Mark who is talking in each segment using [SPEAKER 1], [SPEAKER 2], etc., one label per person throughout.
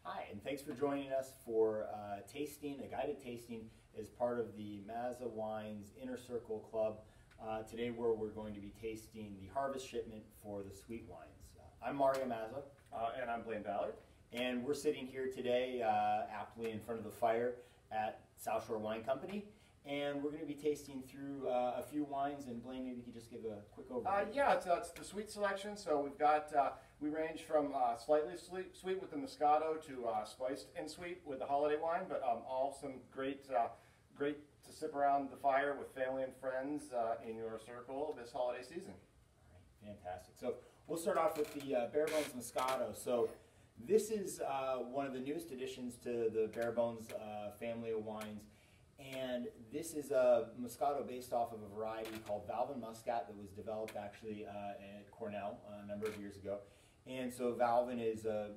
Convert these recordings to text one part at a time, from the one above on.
[SPEAKER 1] Hi, and thanks for joining us for a guided tasting as part of the Mazza Wines Inner Circle Club. Today where we're going to be tasting the harvest shipment for the sweet wines. I'm Mario Mazza.
[SPEAKER 2] And I'm Blaine Ballard.
[SPEAKER 1] And we're sitting here today aptly in front of the fire at South Shore Wine Company. And we're going to be tasting through a few wines, and Blaine, maybe you could just give a quick overview.
[SPEAKER 2] Yeah, it's the sweet selection. So we've got, we range from slightly sweet with the Moscato to spiced and sweet with the holiday wine, but all some great to sip around the fire with family and friends in your circle this holiday season.
[SPEAKER 1] All right, fantastic. So we'll start off with the Bare Bones Moscato. So this is one of the newest additions to the Bare Bones family of wines. And this is a Moscato based off of a variety called Valvin Muscat that was developed actually at Cornell a number of years ago. And so Valvin is a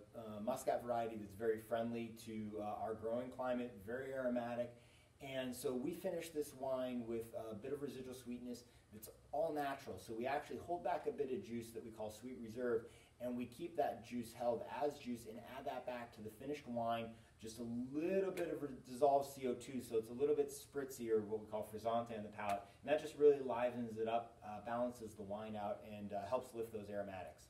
[SPEAKER 1] Muscat variety that's very friendly to our growing climate, very aromatic. And so we finished this wine with a bit of residual sweetness that's all natural. So we actually hold back a bit of juice that we call sweet reserve, and we keep that juice held as juice and add that back to the finished wine, just a little bit of dissolved CO2, so it's a little bit spritzy, or what we call frizzante on the palate, and that just really livens it up, balances the wine out, and helps lift those aromatics.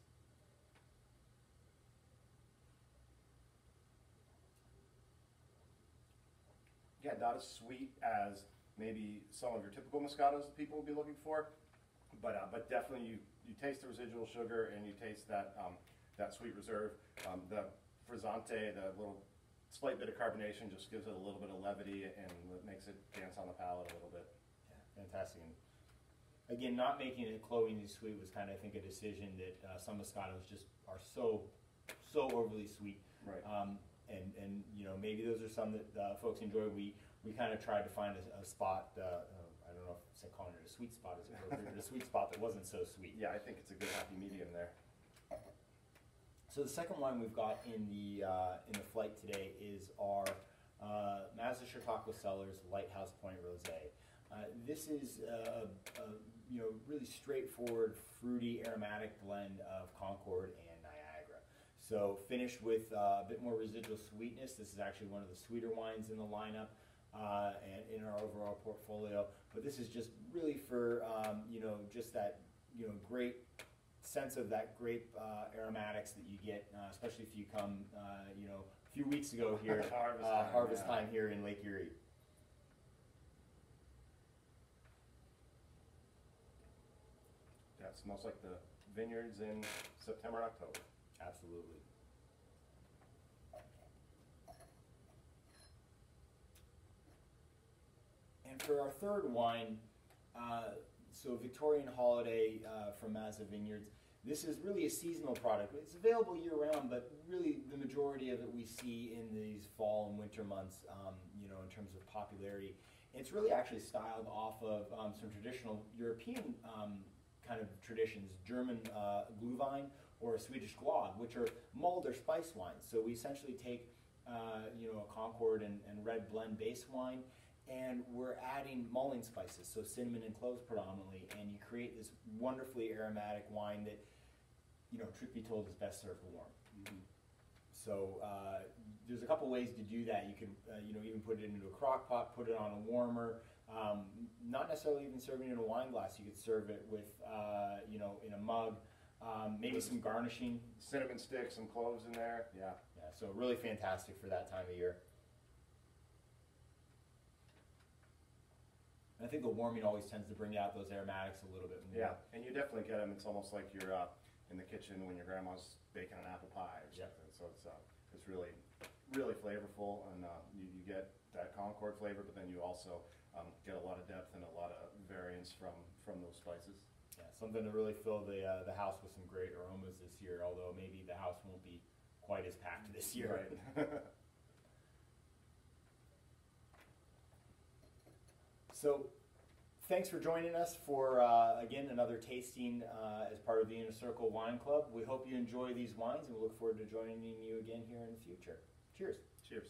[SPEAKER 2] Yeah, not as sweet as maybe some of your typical Moscatos that people would be looking for, but definitely you taste the residual sugar and you taste that that sweet reserve. The frizzante, the little slight bit of carbonation, just gives it a little bit of levity and makes it dance on the palate a little bit.
[SPEAKER 1] Yeah, fantastic. And again, not making it cloyingly sweet was kind of, I think, a decision that some Moscatos just are so overly sweet.
[SPEAKER 2] Right.
[SPEAKER 1] And you know, maybe those are some that folks enjoy. We kind of tried to find a spot. I don't know if calling it a sweet spot is appropriate, but a sweet spot that wasn't so sweet.
[SPEAKER 2] Yeah, I think it's a good happy medium there.
[SPEAKER 1] So the second wine we've got in the flight today is our Mazza Chautauqua Cellars Lighthouse Point Rosé. This is a really straightforward, fruity, aromatic blend of Concord and Niagara. So finished with a bit more residual sweetness. This is actually one of the sweeter wines in the lineup and in our overall portfolio. But this is just really for just that great sense of that grape aromatics that you get, especially if you come a few weeks ago here, harvest time here in Lake Erie.
[SPEAKER 2] Yeah, it smells like the vineyards in September and October.
[SPEAKER 1] Absolutely. And for our third wine, so Victorian Holiday from Mazza Vineyards. This is really a seasonal product. It's available year-round, but really the majority of it we see in these fall and winter months, in terms of popularity. It's really actually styled off of some traditional European kind of traditions, German Glühwein or a Swedish Glögg, which are mulled or spice wines. So we essentially take a Concord and red blend base wine, and we're adding mulling spices, so cinnamon and cloves predominantly, and you create this wonderfully aromatic wine that, truth be told, is best served warm.
[SPEAKER 2] Mm-hmm.
[SPEAKER 1] So there's a couple ways to do that. You can, even put it into a crock pot, put it on a warmer. Not necessarily even serving it in a wine glass. You could serve it with, in a mug. Maybe some garnishing.
[SPEAKER 2] Cinnamon sticks, some cloves in there. Yeah.
[SPEAKER 1] Yeah. So really fantastic for that time of year. And I think the warming always tends to bring out those aromatics a little bit more.
[SPEAKER 2] Yeah, and you definitely get them. It's almost like you're in the kitchen when your grandma's baking an apple pie or something. Yep. So it's really flavorful, and you get that Concord flavor, but then you also get a lot of depth and a lot of variance from those spices.
[SPEAKER 1] Yeah, something to really fill the house with some great aromas this year. Although maybe the house won't be quite as packed this year.
[SPEAKER 2] Right.
[SPEAKER 1] So, thanks for joining us for, again, another tasting as part of the Inner Circle Wine Club. We hope you enjoy these wines, and we look forward to joining you again here in the future. Cheers.
[SPEAKER 2] Cheers.